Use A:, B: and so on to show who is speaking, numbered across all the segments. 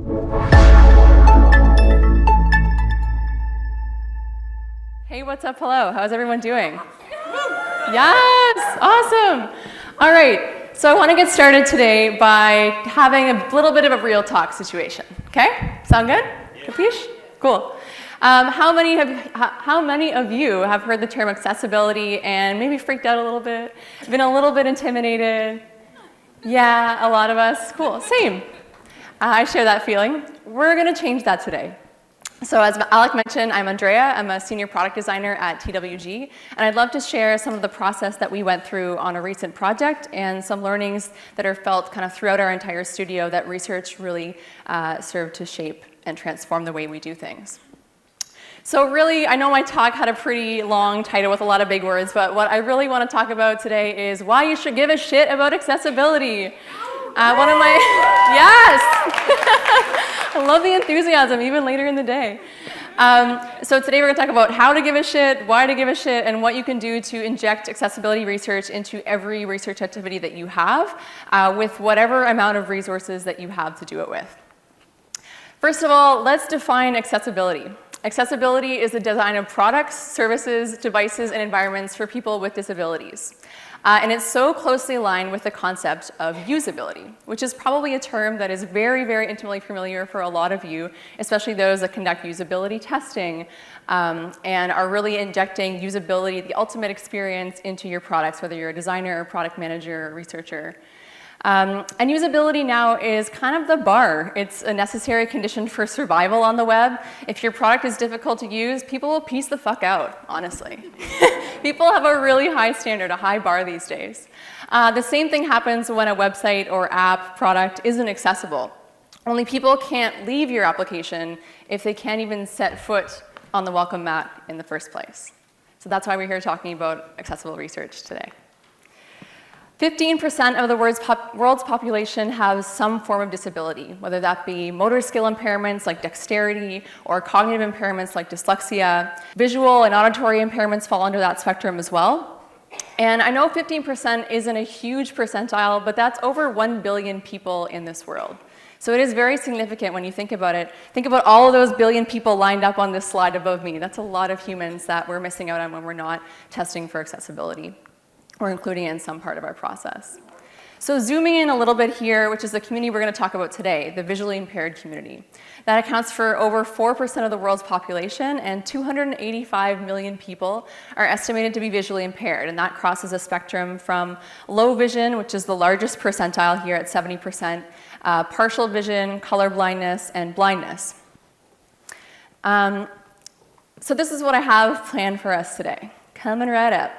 A: Hey, what's up? Hello. How's everyone doing? Yes, awesome. All right, so I want to get started today by having a little bit of a real talk situation. Okay? Sound good? Capiche? Cool. How many of you have heard the term accessibility and maybe freaked out a little bit, been a little bit intimidated? Yeah, a lot of us. Cool, same. I share that feeling. We're going to change that today. So as Alec mentioned, I'm Andrea. I'm a senior product designer at TWG, and I'd love to share some of the process that we went through on a recent project and some learnings that are felt kind of throughout our entire studio that research really served to shape and transform the way we do things. So really, I know my talk had a pretty long title with a lot of big words, but what I really want to talk about today is why you should give a shit about accessibility. One of my, yes! I love the enthusiasm, even later in the day. So today we're going to talk about how to give a shit, why to give a shit, and what you can do to inject accessibility research into every research activity that you have with whatever amount of resources that you have to do it with. First of all, let's define accessibility. Accessibility is the design of products, services, devices, and environments for people with disabilities. And it's so closely aligned with the concept of usability, which is probably a term that is very, very intimately familiar for a lot of you, especially those that conduct usability testing and are really injecting usability, the ultimate experience, into your products, whether you're a designer, or product manager, or researcher. And usability now is kind of the bar. It's a necessary condition for survival on the web. If your product is difficult to use, people will piece the fuck out, honestly. People have a really high standard, a high bar these days. The same thing happens when a website or app product isn't accessible. Only people can't leave your application if they can't even set foot on the welcome mat in the first place. So that's why we're here talking about accessible research today. 15% of the world's population has some form of disability, whether that be motor skill impairments like dexterity or cognitive impairments like dyslexia. Visual and auditory impairments fall under that spectrum as well. And I know 15% isn't a huge percentile, but that's over 1 billion people in this world. So it is very significant when you think about it. Think about all of those billion people lined up on this slide above me. That's a lot of humans that we're missing out on when we're not testing for accessibility, or including it in some part of our process. So zooming in a little bit here, which is the community we're going to talk about today, the visually impaired community. That accounts for over 4% of the world's population, and 285 million people are estimated to be visually impaired, and that crosses a spectrum from low vision, which is the largest percentile here at 70%, partial vision, color blindness, and blindness. So this is what I have planned for us today. Coming right up.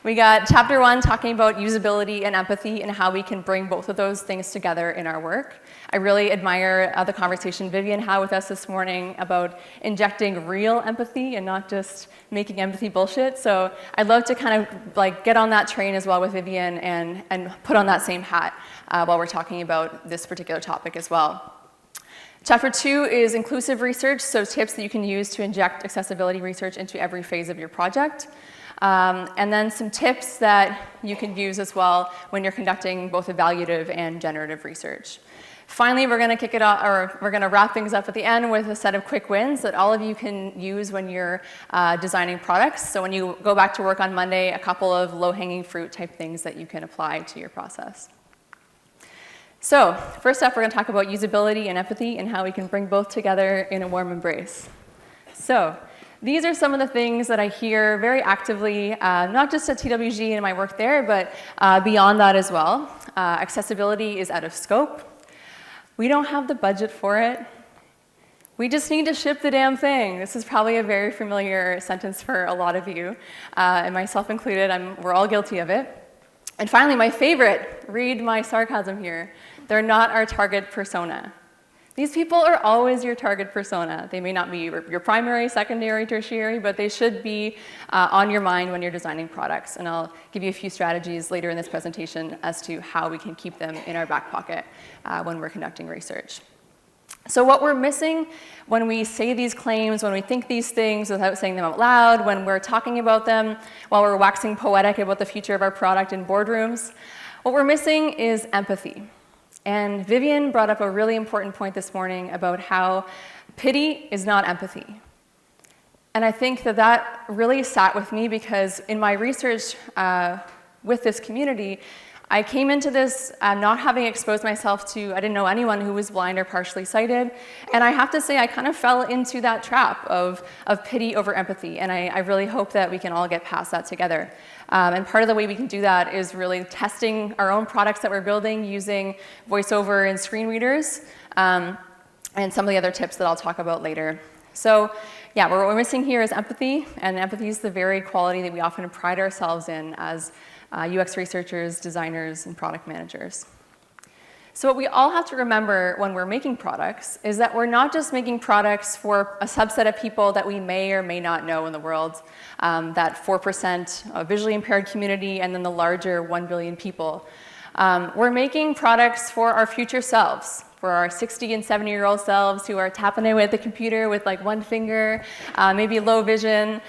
A: We got chapter 1 talking about usability and empathy and how we can bring both of those things together in our work. I really admire the conversation Vivian had with us this morning about injecting real empathy and not just making empathy bullshit. So I'd love to kind of like get on that train as well with Vivian and put on that same hat while we're talking about this particular topic as well. Chapter 2 is inclusive research, so tips that you can use to inject accessibility research into every phase of your project. And then some tips that you can use as well when you're conducting both evaluative and generative research. Finally, we're going to kick it off, or we're going to wrap things up at the end with a set of quick wins that all of you can use when you're designing products. So when you go back to work on Monday, a couple of low-hanging fruit type things that you can apply to your process. So first up, we're going to talk about usability and empathy and how we can bring both together in a warm embrace. So these are some of the things that I hear very actively, not just at TWG and my work there, but beyond that as well. Accessibility is out of scope. We don't have the budget for it. We just need to ship the damn thing. This is probably a very familiar sentence for a lot of you, and myself included. We're all guilty of it. And finally, my favorite, read my sarcasm here. They're not our target persona. These people are always your target persona. They may not be your primary, secondary, tertiary, but they should be on your mind when you're designing products. And I'll give you a few strategies later in this presentation as to how we can keep them in our back pocket when we're conducting research. So what we're missing when we say these claims, when we think these things without saying them out loud, when we're talking about them while we're waxing poetic about the future of our product in boardrooms, what we're missing is empathy. And Vivian brought up a really important point this morning about how pity is not empathy. And I think that that really sat with me because in my research with this community, I came into this not having exposed myself to, I didn't know anyone who was blind or partially sighted. And I have to say, I kind of fell into that trap of pity over empathy. And I really hope that we can all get past that together. And part of the way we can do that is really testing our own products that we're building using voiceover and screen readers, and some of the other tips that I'll talk about later. So yeah, what we're missing here is empathy, and empathy is the very quality that we often pride ourselves in as UX researchers, designers, and product managers. So what we all have to remember when we're making products is that we're not just making products for a subset of people that we may or may not know in the world, that 4% visually impaired community and then the larger 1 billion people. We're making products for our future selves, for our 60 and 70-year-old selves who are tapping away at the computer with like one finger, maybe low vision.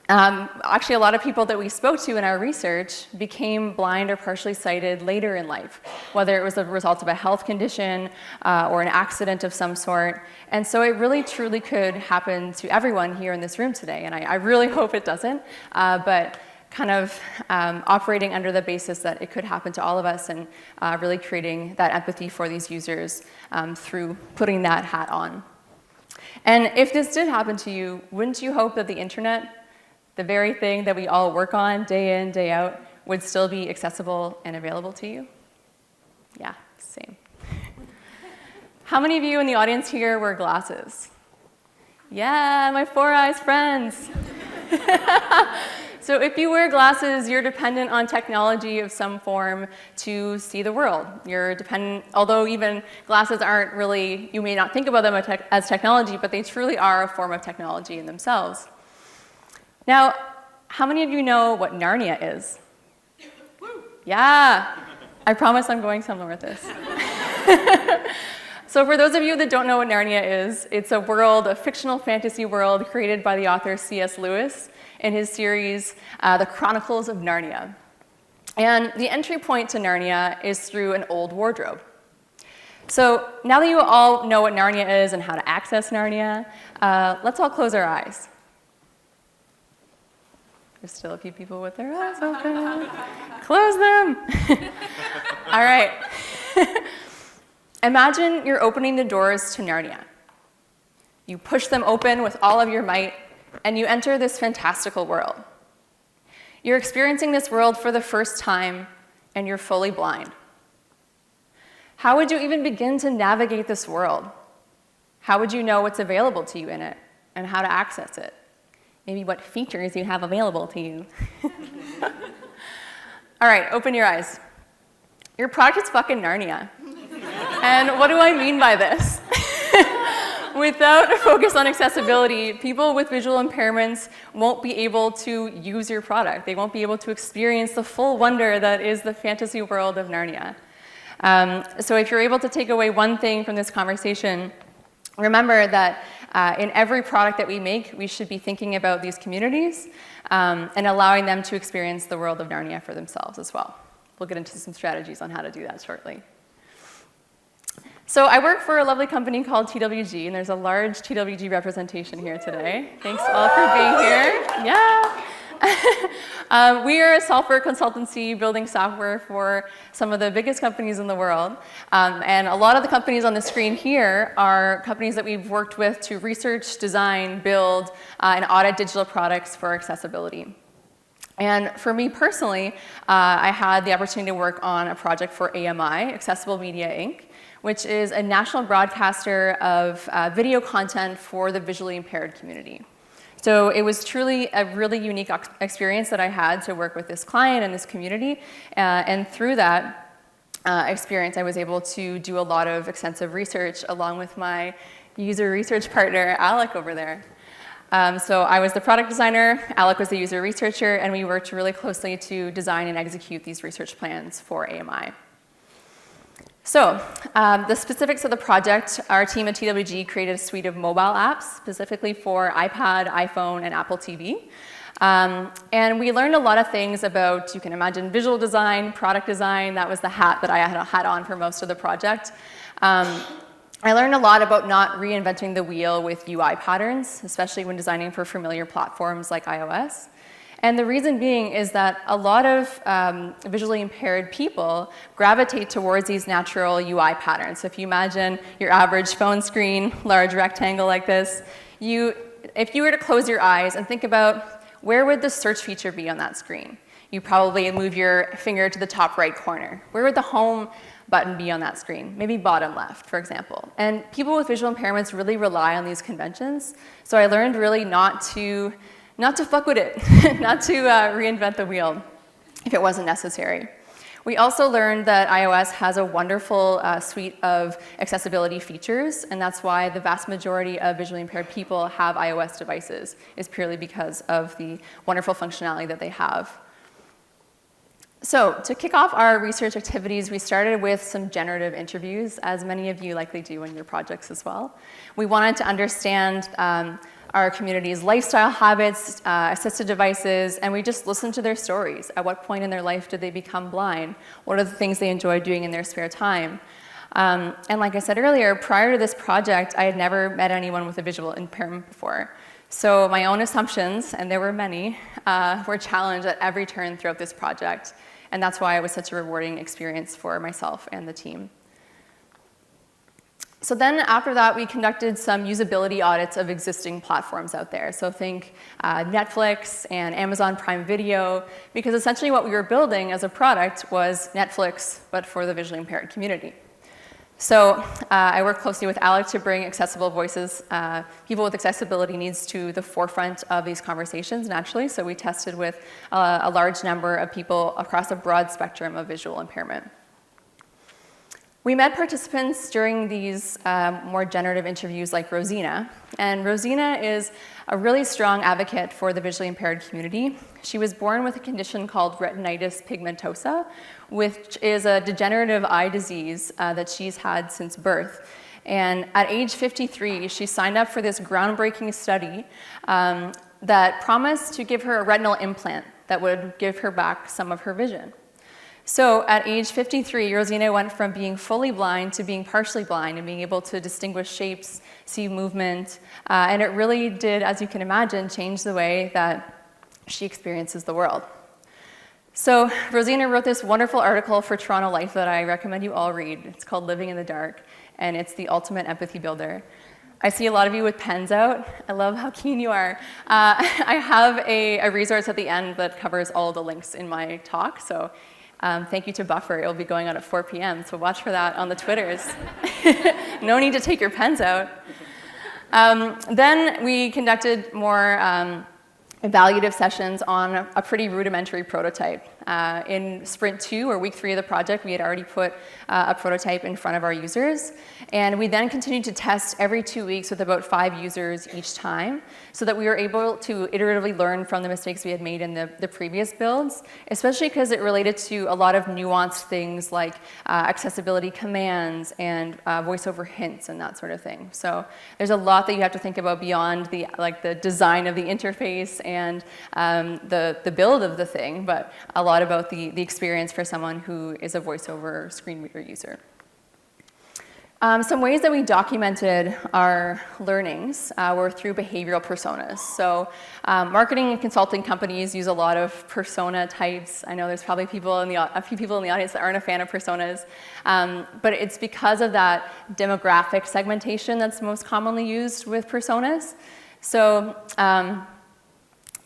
A: Actually, a lot of people that we spoke to in our research became blind or partially sighted later in life, whether it was a result of a health condition or an accident of some sort. And so it really truly could happen to everyone here in this room today. And I really hope it doesn't, but kind of operating under the basis that it could happen to all of us and really creating that empathy for these users through putting that hat on. And if this did happen to you, wouldn't you hope that the internet, the very thing that we all work on day in, day out, would still be accessible and available to you? Yeah, same. How many of you in the audience here wear glasses? Yeah, my Four Eyes friends. So if you wear glasses, you're dependent on technology of some form to see the world. You're dependent, although even glasses aren't really, you may not think about them as technology, but they truly are a form of technology in themselves. Now, how many of you know what Narnia is? Yeah, I promise I'm going somewhere with this. So for those of you that don't know what Narnia is, it's a world, a fictional fantasy world created by the author C.S. Lewis in his series, The Chronicles of Narnia. And the entry point to Narnia is through an old wardrobe. So now that you all know what Narnia is and how to access Narnia, let's all close our eyes. There's still a few people with their eyes open. Close them. All right. Imagine you're opening the doors to Narnia. You push them open with all of your might, and you enter this fantastical world. You're experiencing this world for the first time, and you're fully blind. How would you even begin to navigate this world? How would you know what's available to you in it, and how to access it? Maybe what features you have available to you. All right, open your eyes. Your product is fucking Narnia. And what do I mean by this? Without a focus on accessibility, people with visual impairments won't be able to use your product. They won't be able to experience the full wonder that is the fantasy world of Narnia. So if you're able to take away one thing from this conversation, remember that in every product that we make, we should be thinking about these communities and allowing them to experience the world of Narnia for themselves as well. We'll get into some strategies on how to do that shortly. So I work for a lovely company called TWG, and there's a large TWG representation here today. Thanks all for being here. Yeah. We are a software consultancy building software for some of the biggest companies in the world. And a lot of the companies on the screen here are companies that we've worked with to research, design, build, and audit digital products for accessibility. And for me personally, I had the opportunity to work on a project for AMI, Accessible Media Inc., which is a national broadcaster of video content for the visually impaired community. So it was truly a really unique experience that I had to work with this client and this community. And through that experience, I was able to do a lot of extensive research along with my user research partner, Alec, over there. So I was the product designer, Alec was the user researcher, and we worked really closely to design and execute these research plans for AMI. So the specifics of the project, our team at TWG created a suite of mobile apps specifically for iPad, iPhone, and Apple TV. And we learned a lot of things about, you can imagine, visual design, product design. That was the hat that I had on for most of the project. I learned a lot about not reinventing the wheel with UI patterns, especially when designing for familiar platforms like iOS. And the reason being is that a lot of visually impaired people gravitate towards these natural UI patterns. So if you imagine your average phone screen, large rectangle like this, if you were to close your eyes and think about where would the search feature be on that screen? You probably move your finger to the top right corner. Where would the home button be on that screen? Maybe bottom left, for example. And people with visual impairments really rely on these conventions. So I learned really not to fuck with it, not to reinvent the wheel if it wasn't necessary. We also learned that iOS has a wonderful suite of accessibility features, and that's why the vast majority of visually impaired people have iOS devices, is purely because of the wonderful functionality that they have. So to kick off our research activities, we started with some generative interviews, as many of you likely do in your projects as well. We wanted to understand our community's lifestyle habits, assisted devices, and we just listened to their stories. At what point in their life did they become blind? What are the things they enjoy doing in their spare time? And like I said earlier, prior to this project, I had never met anyone with a visual impairment before. So my own assumptions, and there were many, were challenged at every turn throughout this project. And that's why it was such a rewarding experience for myself and the team. So then after that, we conducted some usability audits of existing platforms out there. So think Netflix and Amazon Prime Video, because essentially what we were building as a product was Netflix, but for the visually impaired community. So I worked closely with Alec to bring accessible voices, people with accessibility needs to the forefront of these conversations naturally. So we tested with a large number of people across a broad spectrum of visual impairment. We met participants during these more generative interviews like Rosina. And Rosina is a really strong advocate for the visually impaired community. She was born with a condition called retinitis pigmentosa, which is a degenerative eye disease that she's had since birth. And at age 53, she signed up for this groundbreaking study that promised to give her a retinal implant that would give her back some of her vision. So at age 53, Rosina went from being fully blind to being partially blind and being able to distinguish shapes, see movement, and it really did, as you can imagine, change the way that she experiences the world. So Rosina wrote this wonderful article for Toronto Life that I recommend you all read. It's called Living in the Dark, and it's the ultimate empathy builder. I see a lot of you with pens out. I love how keen you are. I have a resource at the end that covers all the links in my talk, so thank you to Buffer. It'll be going out at 4 p.m., so watch for that on the Twitters. No need to take your pens out. Then we conducted more evaluative sessions on a pretty rudimentary prototype. In sprint 2, or week 3 of the project, we had already put a prototype in front of our users. And we then continued to test every 2 weeks with about 5 users each time, so that we were able to iteratively learn from the mistakes we had made in the previous builds, especially because it related to a lot of nuanced things like accessibility commands and voiceover hints and that sort of thing. So there's a lot that you have to think about beyond the design of the interface and the build of the thing, but a lot about the experience for someone who is a voiceover screen reader user. Some ways that we documented our learnings were through behavioral personas. So marketing and consulting companies use a lot of persona types. I know there's probably a few people in the audience that aren't a fan of personas, but it's because of that demographic segmentation that's most commonly used with personas. So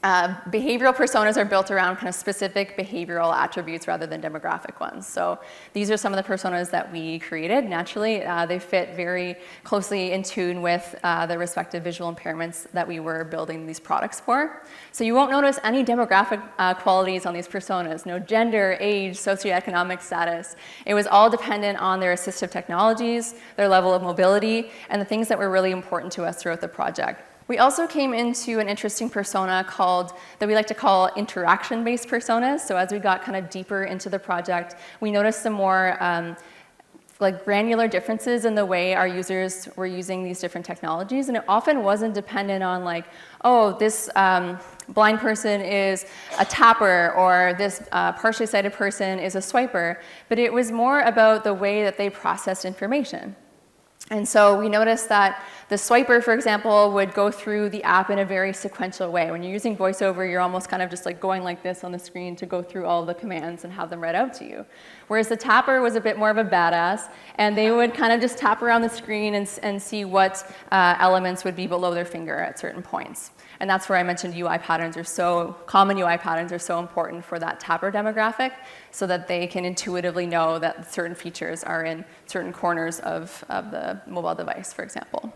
A: behavioral personas are built around kind of specific behavioral attributes rather than demographic ones. So these are some of the personas that we created. Naturally, they fit very closely in tune with the respective visual impairments that we were building these products for. So you won't notice any demographic qualities on these personas, no gender, age, socioeconomic status. It was all dependent on their assistive technologies, their level of mobility, and the things that were really important to us throughout the project. We also came into an interesting persona that we like to call interaction-based personas. So as we got kind of deeper into the project, we noticed some more like granular differences in the way our users were using these different technologies, and it often wasn't dependent on like, oh, this blind person is a tapper, or this partially sighted person is a swiper, but it was more about the way that they processed information. And so we noticed that the swiper, for example, would go through the app in a very sequential way. When you're using VoiceOver, you're almost kind of just like going like this on the screen to go through all the commands and have them read out to you. Whereas the tapper was a bit more of a badass, and they would kind of just tap around the screen and see what elements would be below their finger at certain points. And that's where I mentioned common UI patterns are so important for that tapper demographic, so that they can intuitively know that certain features are in certain corners of the mobile device, for example.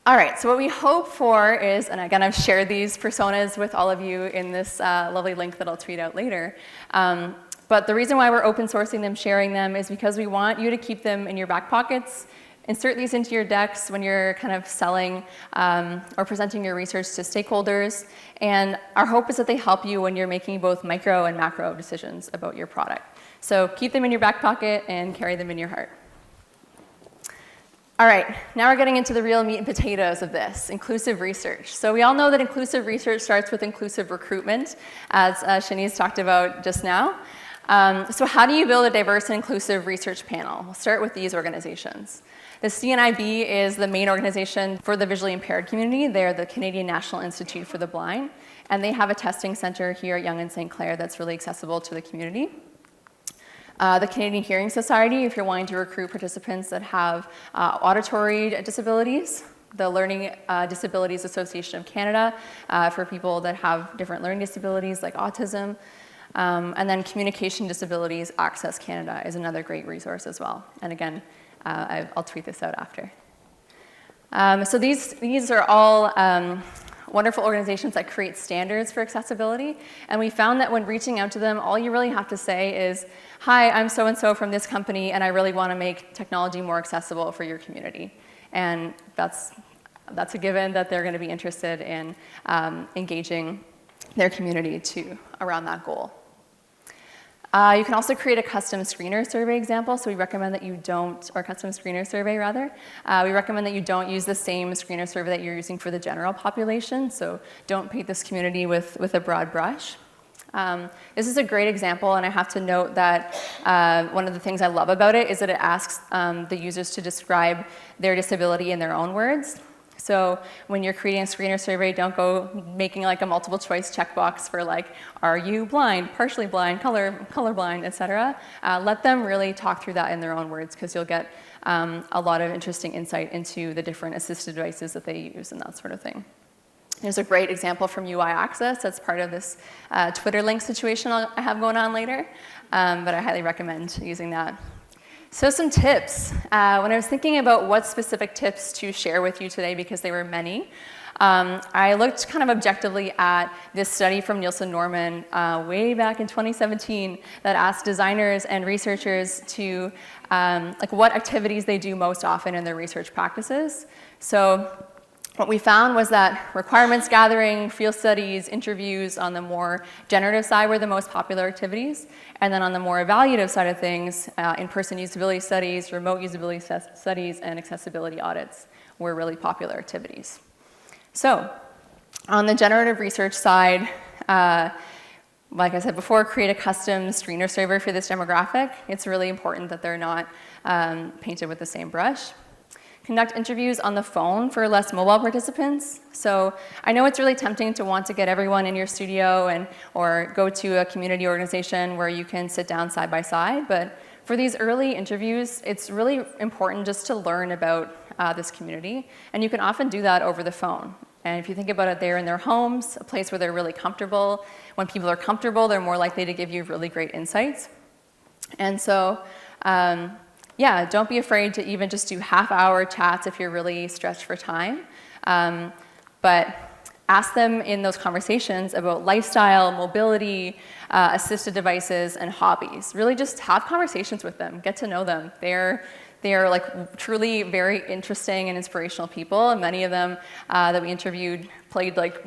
A: All right, so what we hope for is, and again, I've shared these personas with all of you in this lovely link that I'll tweet out later. But the reason why we're open sourcing them, sharing them, is because we want you to keep them in your back pockets. Insert these into your decks when you're kind of selling or presenting your research to stakeholders. And our hope is that they help you when you're making both micro and macro decisions about your product. So keep them in your back pocket and carry them in your heart. All right, now we're getting into the real meat and potatoes of this, inclusive research. So we all know that inclusive research starts with inclusive recruitment, as Shanice talked about just now. So how do you build a diverse and inclusive research panel? We'll start with these organizations. The CNIB is the main organization for the visually impaired community. They're the Canadian National Institute for the Blind, and they have a testing center here at Yonge and St. Clair that's really accessible to the community. The Canadian Hearing Society, if you're wanting to recruit participants that have auditory disabilities. The Learning Disabilities Association of Canada, for people that have different learning disabilities like autism. And then Communication Disabilities Access Canada is another great resource as well. And again, I'll tweet this out after. So these are all wonderful organizations that create standards for accessibility. And we found that when reaching out to them, all you really have to say is, hi, I'm so-and-so from this company, and I really want to make technology more accessible for your community. And that's a given that they're going to be interested in engaging their community around that goal. You can also create a custom screener survey example. So we recommend that you don't, or custom screener survey rather. We recommend that you don't use the same screener survey that you're using for the general population. So don't paint this community with a broad brush. This is a great example, and I have to note that one of the things I love about it is that it asks the users to describe their disability in their own words. So when you're creating a screener survey, don't go making like a multiple choice checkbox for like, are you blind, partially blind, colorblind, etc. Let them really talk through that in their own words, because you'll get a lot of interesting insight into the different assistive devices that they use and that sort of thing. There's a great example from UI Access that's part of this Twitter link situation I have going on later, but I highly recommend using that. So some tips. When I was thinking about what specific tips to share with you today, because there were many, I looked kind of objectively at this study from Nielsen Norman way back in 2017 that asked designers and researchers to like what activities they do most often in their research practices. So what we found was that requirements gathering, field studies, interviews on the more generative side were the most popular activities. And then on the more evaluative side of things, in-person usability studies, remote usability studies, and accessibility audits were really popular activities. So on the generative research side, like I said before, create a custom screener survey for this demographic. It's really important that they're not painted with the same brush. Conduct interviews on the phone for less mobile participants. So I know it's really tempting to want to get everyone in your studio or go to a community organization where you can sit down side by side, but for these early interviews, it's really important just to learn about this community, and you can often do that over the phone. And if you think about it, they're in their homes, a place where they're really comfortable. When people are comfortable, they're more likely to give you really great insights. And so, yeah, don't be afraid to even just do half-hour chats if you're really stretched for time. But ask them in those conversations about lifestyle, mobility, assisted devices, and hobbies. Really just have conversations with them, get to know them. They are like truly very interesting and inspirational people, and many of them that we interviewed played like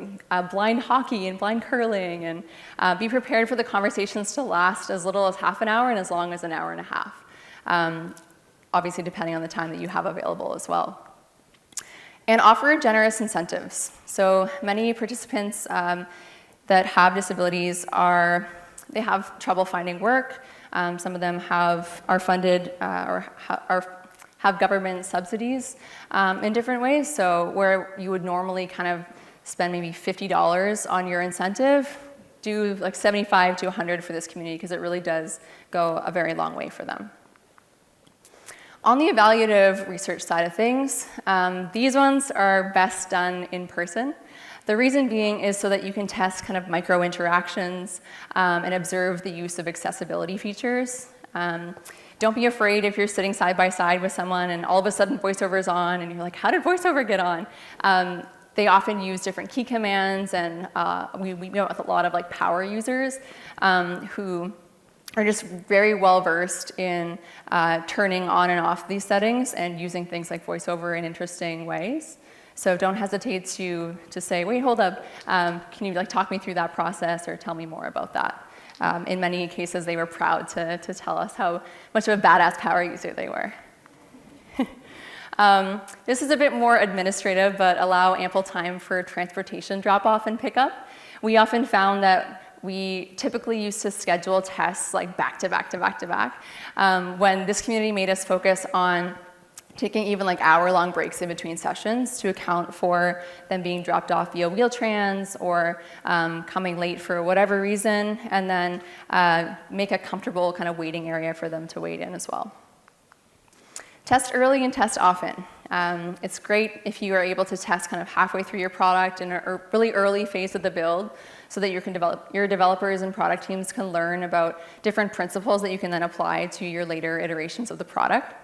A: blind hockey and blind curling, and be prepared for the conversations to last as little as half an hour and as long as an hour and a half. obviously depending on the time that you have available as well. And offer generous incentives. So many participants that have disabilities they have trouble finding work. Some of them are funded have government subsidies in different ways. So where you would normally kind of spend maybe $50 on your incentive, do like 75 to 100 for this community because it really does go a very long way for them. On the evaluative research side of things, these ones are best done in person. The reason being is so that you can test kind of micro interactions and observe the use of accessibility features. Don't be afraid if you're sitting side by side with someone and all of a sudden VoiceOver is on and you're like, how did VoiceOver get on? They often use different key commands, and we know a lot of like power users who are just very well versed in turning on and off these settings and using things like VoiceOver in interesting ways. So don't hesitate to say, wait, hold up, can you like talk me through that process or tell me more about that? In many cases, they were proud to tell us how much of a badass power user they were. This is a bit more administrative, but allow ample time for transportation drop-off and pickup. We often found that we typically used to schedule tests like back to back to back to back, when this community made us focus on taking even like hour-long breaks in between sessions to account for them being dropped off via Wheel-Trans or coming late for whatever reason, and then make a comfortable kind of waiting area for them to wait in as well. Test early and test often. It's great if you are able to test kind of halfway through your product in a really early phase of the build so that your developers and product teams can learn about different principles that you can then apply to your later iterations of the product.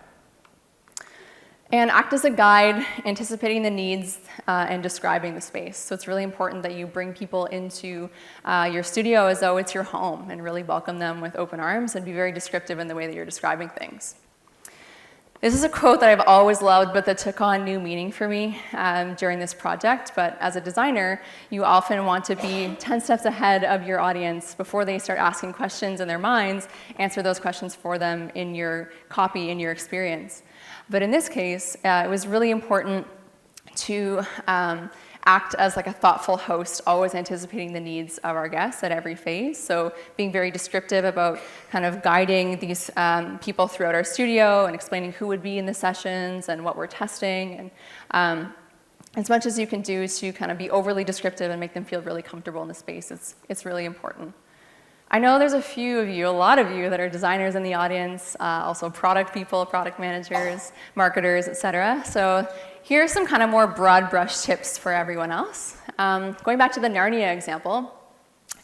A: And act as a guide, anticipating the needs and describing the space. So it's really important that you bring people into your studio as though it's your home and really welcome them with open arms and be very descriptive in the way that you're describing things. This is a quote that I've always loved, but that took on new meaning for me during this project. But as a designer, you often want to be 10 steps ahead of your audience before they start asking questions in their minds, answer those questions for them in your copy, in your experience. But in this case, it was really important to act as like a thoughtful host, always anticipating the needs of our guests at every phase. So being very descriptive about kind of guiding these people throughout our studio and explaining who would be in the sessions and what we're testing. And as much as you can do to kind of be overly descriptive and make them feel really comfortable in the space, it's really important. I know there's a lot of you that are designers in the audience, also product people, product managers, marketers, et cetera. So here are some kind of more broad brush tips for everyone else. Going back to the Narnia example,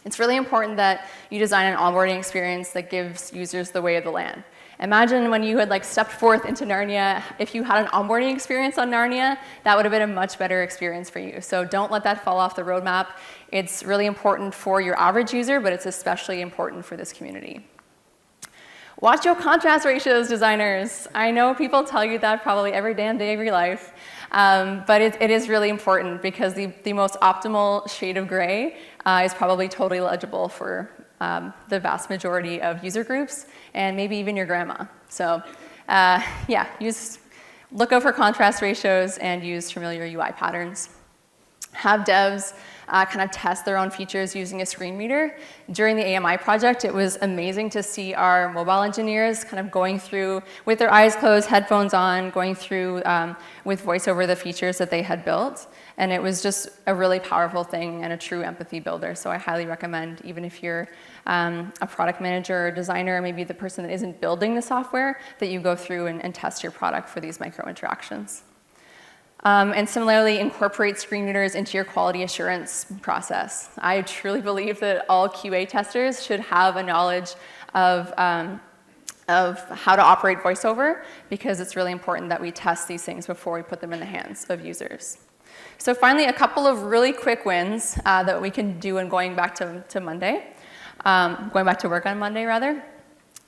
A: it's really important that you design an onboarding experience that gives users the way of the land. Imagine when you had like stepped forth into Narnia, if you had an onboarding experience on Narnia, that would have been a much better experience for you. So don't let that fall off the roadmap. It's really important for your average user, but it's especially important for this community. Watch your contrast ratios, designers. I know people tell you that probably every damn day of your life, but it is really important because the most optimal shade of gray is probably totally legible for the vast majority of user groups, and maybe even your grandma. So yeah, look out for contrast ratios and use familiar UI patterns. Have devs kind of test their own features using a screen reader. During the AMI project, it was amazing to see our mobile engineers kind of going through, with their eyes closed, headphones on, going through with VoiceOver the features that they had built. And it was just a really powerful thing and a true empathy builder. So I highly recommend, even if you're a product manager or designer, maybe the person that isn't building the software, that you go through and test your product for these micro interactions. And similarly, incorporate screen readers into your quality assurance process. I truly believe that all QA testers should have a knowledge of how to operate VoiceOver, because it's really important that we test these things before we put them in the hands of users. So finally, a couple of really quick wins that we can do in going back to Monday, going back to work on Monday, rather.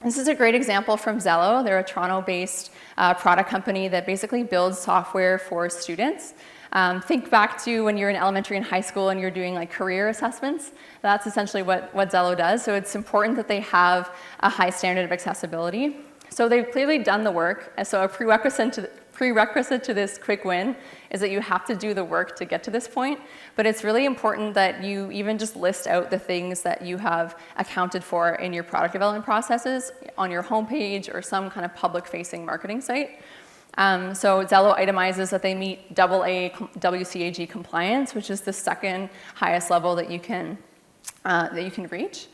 A: This is a great example from Zello. They're a Toronto-based product company that basically builds software for students. Think back to when you're in elementary and high school and you're doing like career assessments. That's essentially what Zello does. So it's important that they have a high standard of accessibility. So they've clearly done the work, and so a prerequisite to this quick win is that you have to do the work to get to this point, but it's really important that you even just list out the things that you have accounted for in your product development processes on your homepage or some kind of public-facing marketing site. So Zello itemizes that they meet AA WCAG compliance, which is the second highest level that you can reach.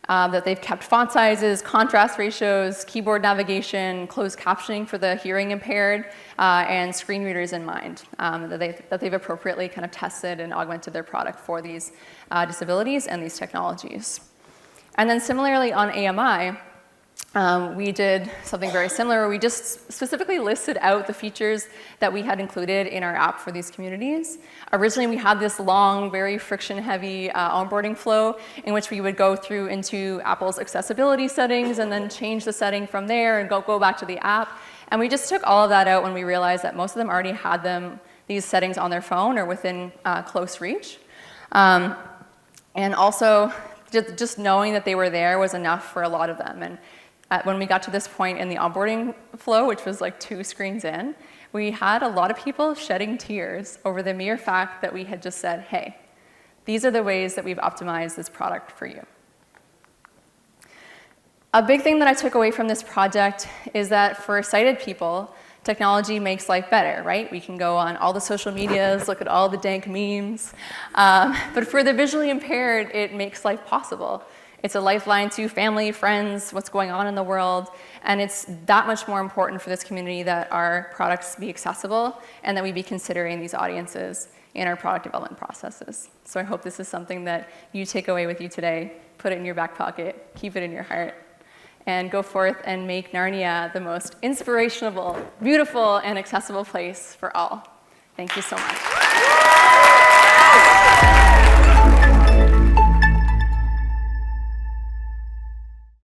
A: That they've kept font sizes, contrast ratios, keyboard navigation, closed captioning for the hearing impaired, and screen readers in mind, that they've appropriately kind of tested and augmented their product for these disabilities and these technologies. And then similarly on AMI, we did something very similar where we just specifically listed out the features that we had included in our app for these communities. Originally, we had this long, very friction-heavy onboarding flow in which we would go through into Apple's accessibility settings and then change the setting from there and go back to the app. And we just took all of that out when we realized that most of them already had these settings on their phone or within close reach. And also, just knowing that they were there was enough for a lot of them. And when we got to this point in the onboarding flow, which was like 2 screens in, we had a lot of people shedding tears over the mere fact that we had just said, hey, these are the ways that we've optimized this product for you. A big thing that I took away from this project is that for sighted people, technology makes life better, right? We can go on all the social medias, look at all the dank memes. But for the visually impaired, it makes life possible. It's a lifeline to family, friends, what's going on in the world, and it's that much more important for this community that our products be accessible and that we be considering these audiences in our product development processes. So I hope this is something that you take away with you today, put it in your back pocket, keep it in your heart, and go forth and make Narnia the most inspirational, beautiful, and accessible place for all. Thank you so much.